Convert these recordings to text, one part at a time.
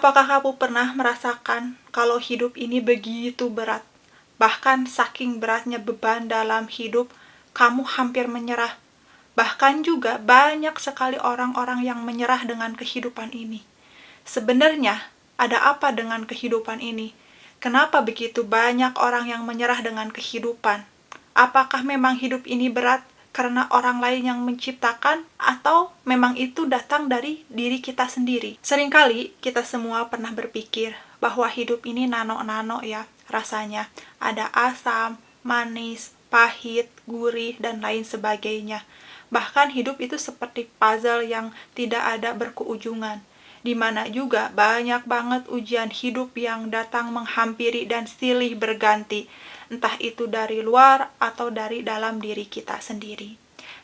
Apakah kamu pernah merasakan kalau hidup ini begitu berat? Bahkan saking beratnya beban dalam hidup, kamu hampir menyerah. Bahkan juga banyak sekali orang-orang yang menyerah dengan kehidupan ini. Sebenarnya, ada apa dengan kehidupan ini? Kenapa begitu banyak orang yang menyerah dengan kehidupan? Apakah memang hidup ini berat karena orang lain yang menciptakan, atau memang itu datang dari diri kita sendiri? Seringkali kita semua pernah berpikir bahwa hidup ini nano-nano ya rasanya. Ada asam, manis, pahit, gurih, dan lain sebagainya. Bahkan hidup itu seperti puzzle yang tidak ada berkeujungan, di mana juga banyak banget ujian hidup yang datang menghampiri dan silih berganti, entah itu dari luar atau dari dalam diri kita sendiri.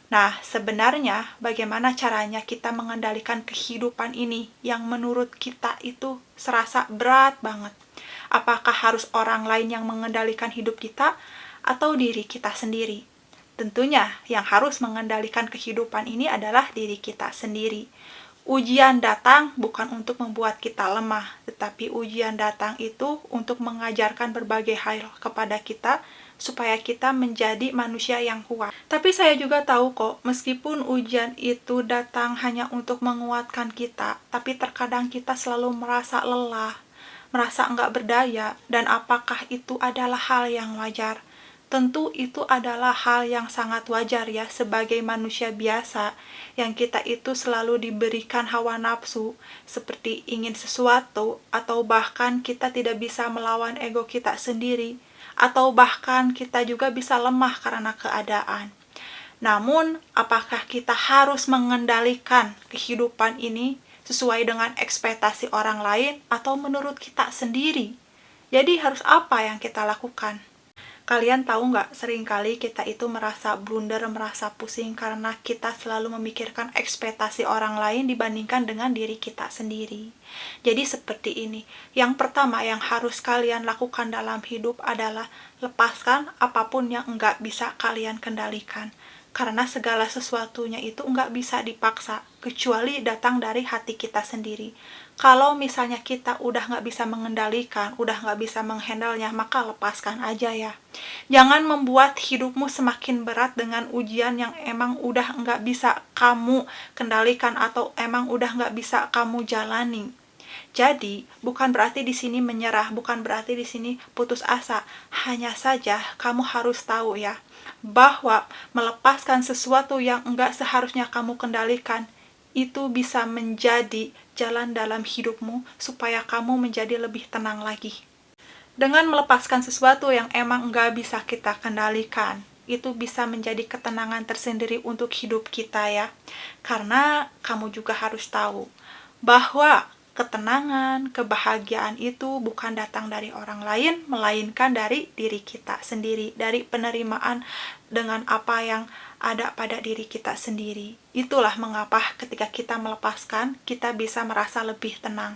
Nah, sebenarnya bagaimana caranya kita mengendalikan kehidupan ini yang menurut kita itu serasa berat banget? Apakah harus orang lain yang mengendalikan hidup kita atau diri kita sendiri? Tentunya yang harus mengendalikan kehidupan ini adalah diri kita sendiri. Ujian datang bukan untuk membuat kita lemah, tetapi ujian datang itu untuk mengajarkan berbagai hal kepada kita supaya kita menjadi manusia yang kuat. Tapi saya juga tahu kok, meskipun ujian itu datang hanya untuk menguatkan kita, tapi terkadang kita selalu merasa lelah, merasa enggak berdaya, dan apakah itu adalah hal yang wajar? Tentu itu adalah hal yang sangat wajar ya sebagai manusia biasa yang kita itu selalu diberikan hawa nafsu seperti ingin sesuatu, atau bahkan kita tidak bisa melawan ego kita sendiri, atau bahkan kita juga bisa lemah karena keadaan. Namun, apakah kita harus mengendalikan kehidupan ini sesuai dengan ekspektasi orang lain atau menurut kita sendiri? Jadi harus apa yang kita lakukan? Kalian tahu nggak, seringkali kita itu merasa blunder, merasa pusing karena kita selalu memikirkan ekspektasi orang lain dibandingkan dengan diri kita sendiri. Jadi seperti ini, yang pertama yang harus kalian lakukan dalam hidup adalah lepaskan apapun yang nggak bisa kalian kendalikan. Karena segala sesuatunya itu nggak bisa dipaksa, kecuali datang dari hati kita sendiri. Kalau misalnya kita udah nggak bisa mengendalikan, udah nggak bisa menghandlenya, maka lepaskan aja ya. Jangan membuat hidupmu semakin berat dengan ujian yang emang udah nggak bisa kamu kendalikan atau emang udah nggak bisa kamu jalani. Jadi, bukan berarti di sini menyerah, bukan berarti di sini putus asa. Hanya saja kamu harus tahu ya, bahwa melepaskan sesuatu yang enggak seharusnya kamu kendalikan, itu bisa menjadi jalan dalam hidupmu supaya kamu menjadi lebih tenang lagi. Dengan melepaskan sesuatu yang emang enggak bisa kita kendalikan, itu bisa menjadi ketenangan tersendiri untuk hidup kita ya. Karena kamu juga harus tahu bahwa ketenangan, kebahagiaan itu bukan datang dari orang lain, melainkan dari diri kita sendiri, dari penerimaan dengan apa yang ada pada diri kita sendiri. Itulah mengapa ketika kita melepaskan, kita bisa merasa lebih tenang.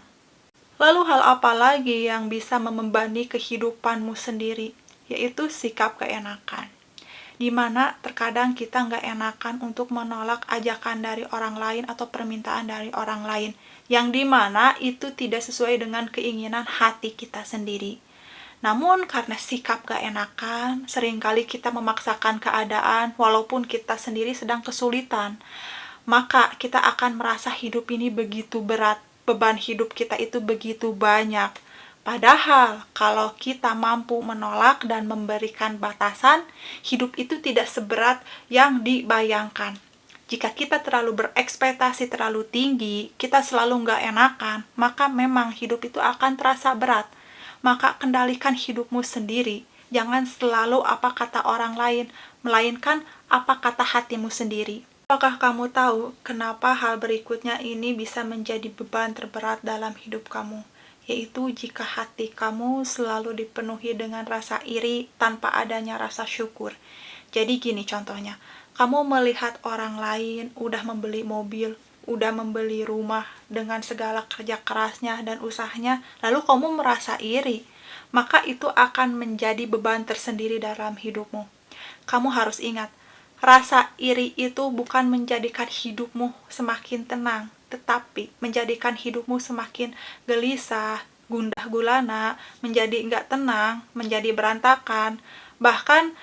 Lalu hal apa lagi yang bisa membebani kehidupanmu sendiri? Yaitu sikap keenakan. Dimana terkadang kita nggak enakan untuk menolak ajakan dari orang lain atau permintaan dari orang lain, yang dimana itu tidak sesuai dengan keinginan hati kita sendiri. Namun karena sikap gak enakan, seringkali kita memaksakan keadaan walaupun kita sendiri sedang kesulitan. Maka kita akan merasa hidup ini begitu berat, beban hidup kita itu begitu banyak. Padahal kalau kita mampu menolak dan memberikan batasan, hidup itu tidak seberat yang dibayangkan. Jika kita terlalu berekspektasi terlalu tinggi, kita selalu nggak enakan, maka memang hidup itu akan terasa berat. Maka kendalikan hidupmu sendiri. Jangan selalu apa kata orang lain, melainkan apa kata hatimu sendiri. Apakah kamu tahu kenapa hal berikutnya ini bisa menjadi beban terberat dalam hidup kamu? Yaitu jika hati kamu selalu dipenuhi dengan rasa iri tanpa adanya rasa syukur. Jadi gini contohnya, kamu melihat orang lain udah membeli mobil, udah membeli rumah dengan segala kerja kerasnya dan usahanya, lalu kamu merasa iri, maka itu akan menjadi beban tersendiri dalam hidupmu. Kamu harus ingat, rasa iri itu bukan menjadikan hidupmu semakin tenang, tetapi menjadikan hidupmu semakin gelisah, gundah gulana, menjadi nggak tenang, menjadi berantakan, bahkan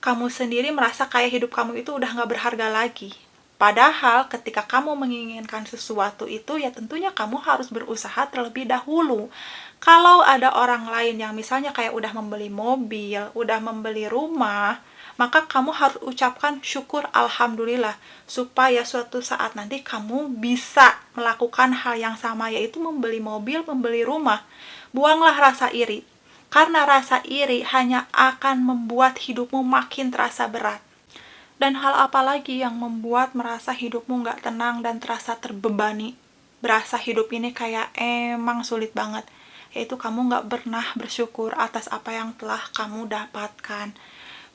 kamu sendiri merasa kayak hidup kamu itu udah nggak berharga lagi. Padahal ketika kamu menginginkan sesuatu itu, ya tentunya kamu harus berusaha terlebih dahulu. Kalau ada orang lain yang misalnya kayak udah membeli mobil, udah membeli rumah, maka kamu harus ucapkan syukur alhamdulillah, supaya suatu saat nanti kamu bisa melakukan hal yang sama, yaitu membeli mobil, membeli rumah. Buanglah rasa iri, karena rasa iri hanya akan membuat hidupmu makin terasa berat. Dan hal apa lagi yang membuat merasa hidupmu nggak tenang dan terasa terbebani? Berasa hidup ini kayak emang sulit banget. Yaitu kamu nggak pernah bersyukur atas apa yang telah kamu dapatkan.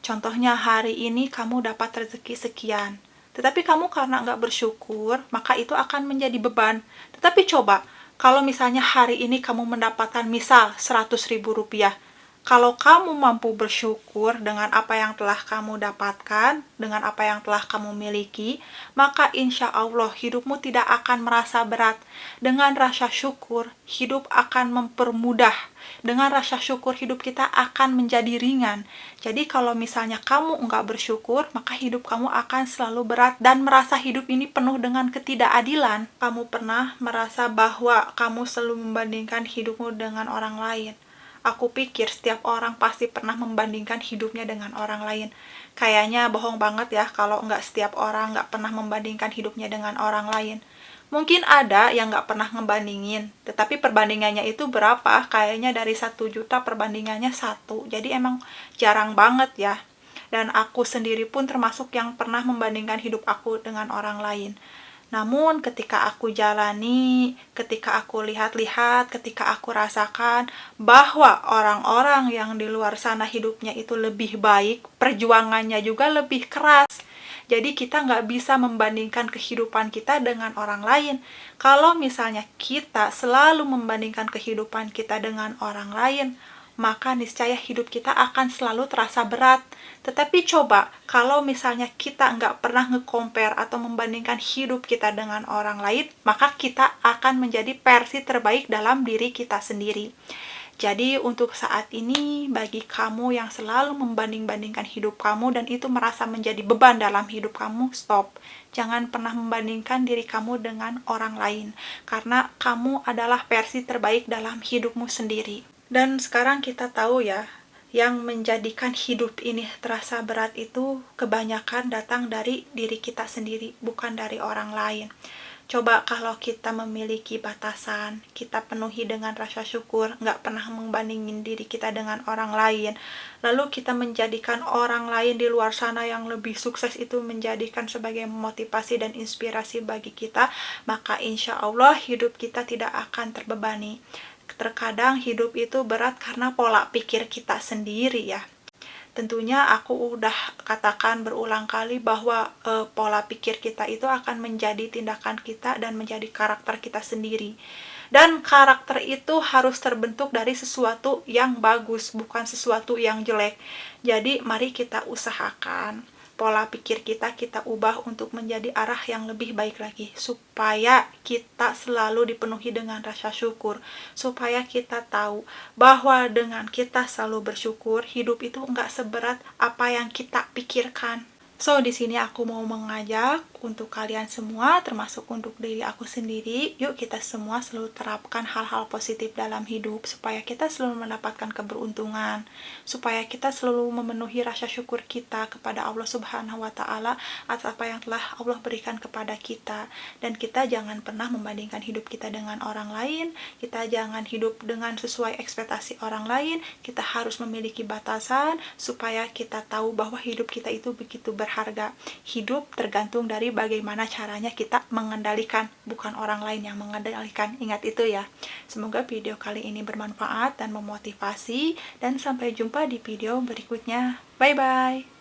Contohnya hari ini kamu dapat rezeki sekian. Tetapi kamu karena nggak bersyukur, maka itu akan menjadi beban. Tetapi coba, kalau misalnya hari ini kamu mendapatkan misal 100.000 rupiah, kalau kamu mampu bersyukur dengan apa yang telah kamu dapatkan, dengan apa yang telah kamu miliki, maka insya Allah hidupmu tidak akan merasa berat. Dengan rasa syukur, hidup akan mempermudah. Dengan rasa syukur, hidup kita akan menjadi ringan. Jadi kalau misalnya kamu enggak bersyukur, maka hidup kamu akan selalu berat dan merasa hidup ini penuh dengan ketidakadilan. Kamu pernah merasa bahwa kamu selalu membandingkan hidupmu dengan orang lain. Aku pikir setiap orang pasti pernah membandingkan hidupnya dengan orang lain. Kayaknya bohong banget ya kalau nggak setiap orang nggak pernah membandingkan hidupnya dengan orang lain. Mungkin ada yang nggak pernah ngebandingin, tetapi perbandingannya itu berapa? Kayaknya dari 1 juta perbandingannya 1. Jadi emang jarang banget ya. Dan aku sendiri pun termasuk yang pernah membandingkan hidup aku dengan orang lain. Namun ketika aku jalani, ketika aku lihat-lihat, ketika aku rasakan bahwa orang-orang yang di luar sana hidupnya itu lebih baik, perjuangannya juga lebih keras. Jadi kita nggak bisa membandingkan kehidupan kita dengan orang lain. Kalau misalnya kita selalu membandingkan kehidupan kita dengan orang lain, maka niscaya hidup kita akan selalu terasa berat. Tetapi coba, kalau misalnya kita nggak pernah nge-compare atau membandingkan hidup kita dengan orang lain, maka kita akan menjadi versi terbaik dalam diri kita sendiri. Jadi untuk saat ini, bagi kamu yang selalu membanding-bandingkan hidup kamu dan itu merasa menjadi beban dalam hidup kamu, stop. Jangan pernah membandingkan diri kamu dengan orang lain, karena kamu adalah versi terbaik dalam hidupmu sendiri. Dan sekarang kita tahu ya, yang menjadikan hidup ini terasa berat itu kebanyakan datang dari diri kita sendiri, bukan dari orang lain. Coba kalau kita memiliki batasan, kita penuhi dengan rasa syukur, nggak pernah membandingin diri kita dengan orang lain, lalu kita menjadikan orang lain di luar sana yang lebih sukses itu menjadikan sebagai motivasi dan inspirasi bagi kita, maka insya Allah hidup kita tidak akan terbebani. Terkadang hidup itu berat karena pola pikir kita sendiri ya. Tentunya aku udah katakan berulang kali bahwa pola pikir kita itu akan menjadi tindakan kita dan menjadi karakter kita sendiri. Dan karakter itu harus terbentuk dari sesuatu yang bagus, bukan sesuatu yang jelek. Jadi mari kita usahakan pola pikir kita ubah untuk menjadi arah yang lebih baik lagi, supaya kita selalu dipenuhi dengan rasa syukur, supaya kita tahu bahwa dengan kita selalu bersyukur, hidup itu enggak seberat apa yang kita pikirkan. So, di sini aku mau mengajak untuk kalian semua, termasuk untuk diri aku sendiri, yuk kita semua selalu terapkan hal-hal positif dalam hidup, supaya kita selalu mendapatkan keberuntungan, supaya kita selalu memenuhi rasa syukur kita kepada Allah Subhanahu wa Ta'ala atas apa yang telah Allah berikan kepada kita. Dan kita jangan pernah membandingkan hidup kita dengan orang lain, kita jangan hidup dengan sesuai ekspektasi orang lain, kita harus memiliki batasan supaya kita tahu bahwa hidup kita itu begitu berharga. Hidup tergantung dari bagaimana caranya kita mengendalikan, bukan orang lain yang mengendalikan. Ingat itu ya. Semoga video kali ini bermanfaat dan memotivasi, dan sampai jumpa di video berikutnya. Bye bye.